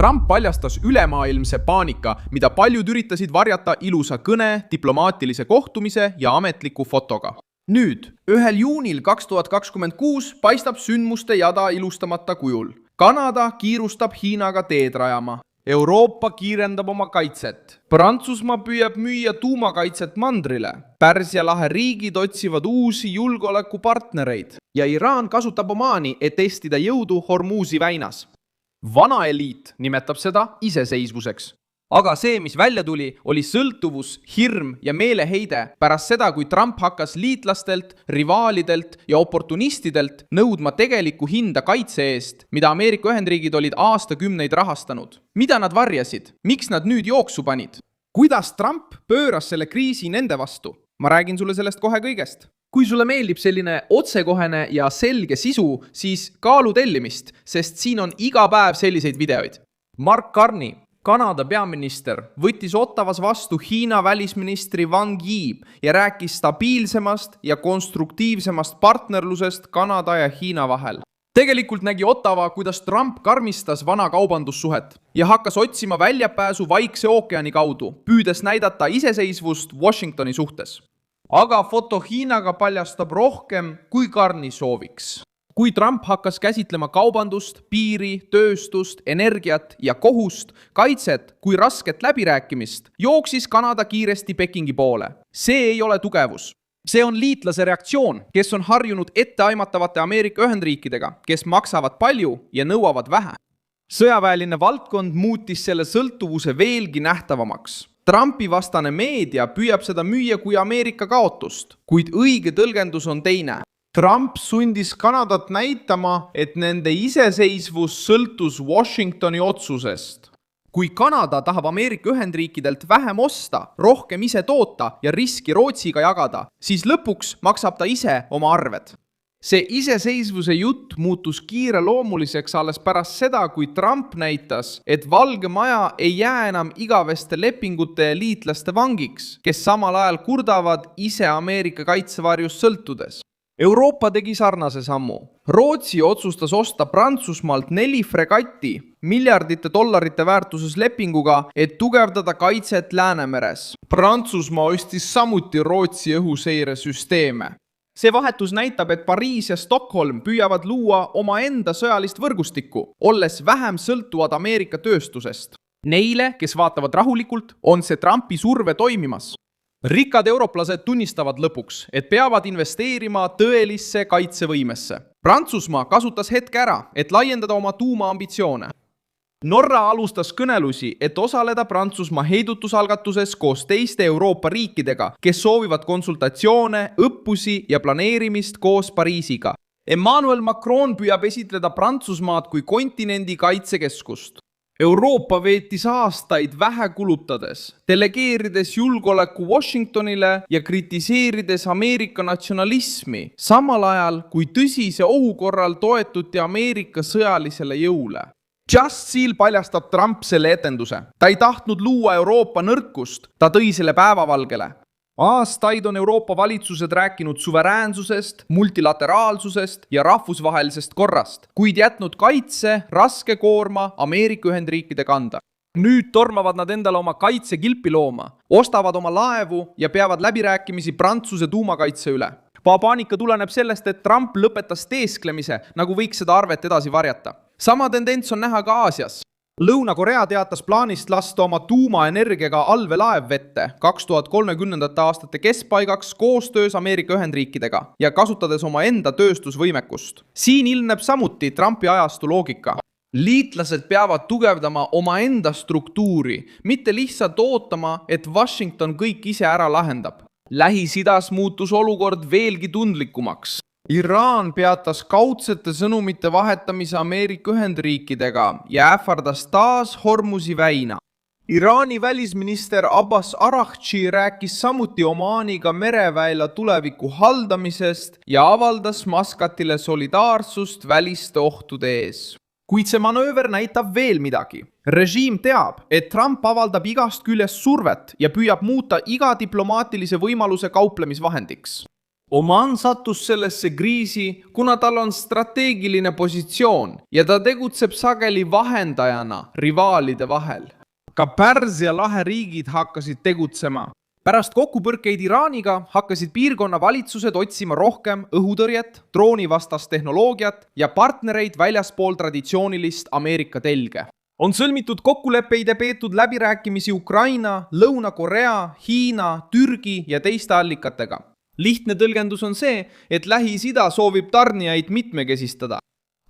Trump paljastas ülemaailmse paanika, mida paljud üritasid varjata ilusa kõne, diplomaatilise kohtumise ja ametliku fotoga. Nüüd, 1. juunil 2026 paistab sündmuste jada ilustamata kujul. Kanada kiirustab Hiinaga teed rajama. Euroopa kiirendab oma kaitset. Prantsusmaa püüab müüa tuumakaitset mandrile. Pärsia lahe riigid otsivad uusi julgeolekupartnereid. Ja Iraan kasutab omaani, et testida jõudu Hormuzi väinas. Vana eliit nimetab seda iseseisvuseks. Aga see, mis välja tuli, oli sõltuvus, hirm ja meeleheide pärast seda, kui Trump hakkas liitlastelt, rivaalidelt ja oportunistidelt nõudma tegelikku hinda kaitse eest, mida Ameerika Ühendriigid olid aastakümneid rahastanud. Mida nad varjasid? Miks nad nüüd jooksu panid? Kuidas Trump pööras selle kriisi nende vastu? Ma räägin sulle sellest kohe kõigest. Kui sulle meeldib selline otsekohene ja selge sisu, siis kaalu tellimist, sest siin on iga päev selliseid videoid. Mark Carney, Kanada peaminister, võttis Ottavas vastu Hiina välisministri Wang Yi ja rääkis stabiilsemast ja konstruktiivsemast partnerlusest Kanada ja Hiina vahel. Tegelikult nägi Ottawa, kuidas Trump karmistas vana kaubandussuhet ja hakkas otsima väljapääsu Vaikse ookeani kaudu, püüdes näidata iseseisvust Washingtoni suhtes. Aga foto Hiinaga paljastab rohkem, kui Carney sooviks. Kui Trump hakkas käsitlema kaubandust, piiri, tööstust, energiat ja kohust, kaitset kui rasket läbirääkimist, jooksis Kanada kiiresti Pekingi poole. See ei ole tugevus. See on liitlase reaktsioon, kes on harjunud etteaimatavate Ameerika Ühendriikidega, kes maksavad palju ja nõuavad vähe. Sõjaväeline valdkond muutis selle sõltuvuse veelgi nähtavamaks. Trumpi vastane meedia püüab seda müüa kui Ameerika kaotust, kuid õige tõlgendus on teine. Trump sundis Kanadat näitama, et nende iseseisvus sõltus Washingtoni otsusest. Kui Kanada tahab Ameerika Ühendriikidelt vähem osta, rohkem ise toota ja riski Rootsiga jagada, siis lõpuks maksab ta ise oma arved. See iseseisvuse jutt muutus kiireloomuliseks alles pärast seda, kui Trump näitas, et Valge Maja ei jää enam igaveste lepingute ja liitlaste vangiks, kes samal ajal kurdavad ise Ameerika kaitsevarjust sõltudes. Euroopa tegi sarnase sammu. Rootsi otsustas osta Prantsusmaalt 4 fregatti miljardite dollarite väärtuses lepinguga, et tugevdada kaitset Läänemeres. Prantsusmaa ostis samuti Rootsi õhuseiresüsteeme. See vahetus näitab, et Pariis ja Stockholm püüavad luua omaenda sõjalist võrgustikku, olles vähem sõltuvad Ameerika tööstusest. Neile, kes vaatavad rahulikult, on see Trumpi surve toimimas. Rikkad europlased tunnistavad lõpuks, et peavad investeerima tõelisse kaitsevõimesse. Prantsusmaa kasutas hetke ära, et laiendada oma tuumaambitsioone. Norra alustas kõnelusi, et osaleda Prantsusmaa heidutusalgatuses koos teiste Euroopa riikidega, kes soovivad konsultatsioone, õppusi ja planeerimist koos Pariisiga. Emmanuel Macron püüab esitleda Prantsusmaad kui kontinendi kaitsekeskust. Euroopa veetis aastaid vähe kulutades, delegeerides julgeoleku Washingtonile ja kritiseerides Ameerika natsionalismi, samal ajal kui tõsise ohu korral toetuti Ameerika sõjalisele jõule. Just Seal paljastab Trump selle etenduse. Ta ei tahtnud luua Euroopa nõrkust, ta tõi selle päevavalgele. Aastaid on Euroopa valitsused rääkinud suveräänsusest, multilateraalsusest ja rahvusvahelisest korrast, kuid jätnud kaitse raske koorma Ameerika Ühendriikide kanda. Nüüd tormavad nad endale oma kaitsekilpi looma, ostavad oma laevu ja peavad läbirääkimisi Prantsuse tuumakaitse üle. Paanika tuleneb sellest, et Trump lõpetas teesklemise, nagu võiks seda arvet edasi varjata. Sama tendents on näha ka Aasias. Lõuna-Korea teatas plaanist lasta oma tuumaenergiaga allveelaev vette 2030. aastate keskpaigaks koostöös Ameerika Ühendriikidega ja kasutades oma enda tööstusvõimekust. Siin ilmneb samuti Trumpi ajastu loogika. Liitlased peavad tugevdama oma enda struktuuri, mitte lihtsalt ootama, et Washington kõik ise ära lahendab. Lähis-Idas muutus olukord veelgi tundlikumaks. Iraan peatas kaudsete sõnumite vahetamise Ameerika Ühendriikidega ja ähvardas taas Hormuzi väina. Iraani välisminister Abbas Araghchi rääkis samuti Omaaniga mereväela tuleviku haldamisest ja avaldas Maskatile solidaarsust väliste ohtude ees. Kuid see manööver näitab veel midagi. Režiim teab, et Trump avaldab igast küljest survet ja püüab muuta iga diplomaatilise võimaluse kauplemisvahendiks. Oman sattus sellesse kriisi, kuna tal on strateegiline positsioon ja ta tegutseb sageli vahendajana rivaalide vahel. Ka Pärsia lahe riigid hakkasid tegutsema. Pärast kokkupõrkeid Iraaniga hakkasid piirkonna valitsused otsima rohkem õhutõrjet, droonivastast tehnoloogiat ja partnereid väljaspool traditsioonilist Ameerika telge. On sõlmitud kokkuleppeid ja peetud läbirääkimisi Ukraina, Lõuna-Korea, Hiina, Türgi ja teiste allikatega. Lihtne tõlgendus on see, et Lähis-Ida soovib tarnijaid mitmekesistada.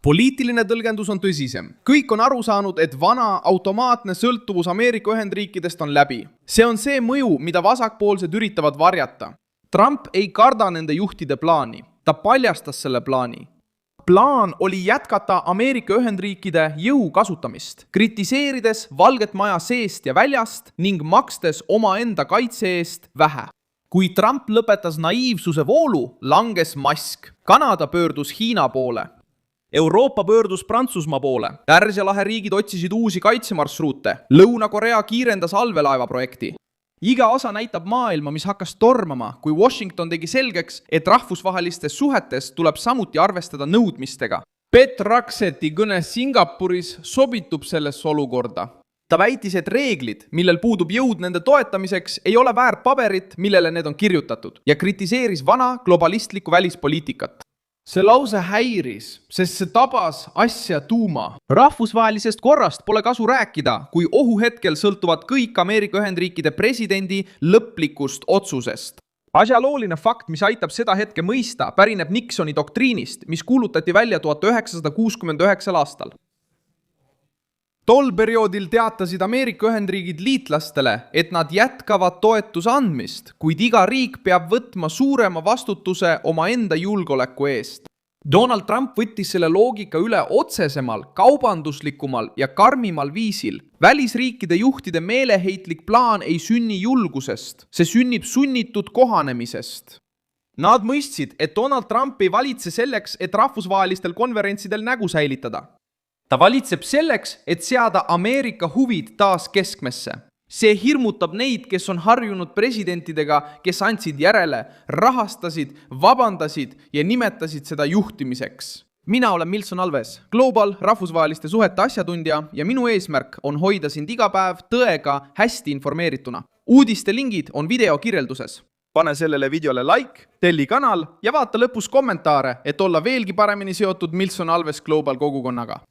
Poliitiline tõlgendus on tõsisem. Kõik on aru saanud, et vana automaatne sõltuvus Ameerika Ühendriikidest on läbi. See on see mõju, mida vasakpoolsed üritavad varjata. Trump ei karda nende juhtide plaani. Ta paljastas selle plaani. Plaan oli jätkata Ameerika Ühendriikide jõu kasutamist, kritiseerides Valget Maja seest ja väljast ning makstes omaenda kaitse eest vähe. Kui Trump lõpetas naiivsuse voolu, langes mask. Kanada pöördus Hiina poole. Euroopa pöördus Prantsusmaa poole. Pärsia lahe riigid otsisid uusi kaitsemarsruute. Lõuna-Korea kiirendas allveelaeva projekti. Iga osa näitab maailma, mis hakkas tormama, kui Washington tegi selgeks, et rahvusvahelistes suhetes tuleb samuti arvestada nõudmistega. Pet Rakseti kõne Singapuris sobitub sellesse olukorda. Ta väitis, et reeglid, millel puudub jõud nende toetamiseks, ei ole väärt paberit, millele need on kirjutatud, ja kritiseeris vana globalistlikku välispoliitikat. See lause häiris, sest see tabas asja tuuma. Rahvusvahelisest korrast pole kasu rääkida, kui ohuhetkel sõltuvad kõik Ameerika Ühendriikide presidendi lõplikust otsusest. Asjalooline fakt, mis aitab seda hetke mõista, pärineb Nixoni doktriinist, mis kuulutati välja 1969. aastal. Tol perioodil teatasid Ameerika Ühendriigid liitlastele, et nad jätkavad toetuse andmist, kuid iga riik peab võtma suurema vastutuse omaenda julgeoleku eest. Donald Trump võttis selle loogika üle otsesemal, kaubanduslikumal ja karmimal viisil. Välisriikide juhtide meeleheitlik plaan ei sünni julgusest, see sünnib sunnitud kohanemisest. Nad mõistsid, et Donald Trump ei valitse selleks, et rahvusvahelistel konverentsidel nägu säilitada. Ta valitseb selleks, et seada Ameerika huvid taas keskmesse. See hirmutab neid, kes on harjunud presidentidega, kes andsid järele, rahastasid, vabandasid ja nimetasid seda juhtimiseks. Mina olen Milson Alves, Global rahvusvaheliste suhete asjatundja ja minu eesmärk on hoida sind iga päev tõega hästi informeerituna. Uudiste lingid on video kirjelduses. Pane sellele videole like, telli kanal ja vaata lõpus kommentaare, et olla veelgi paremini seotud Milson Alves Global kogukonnaga.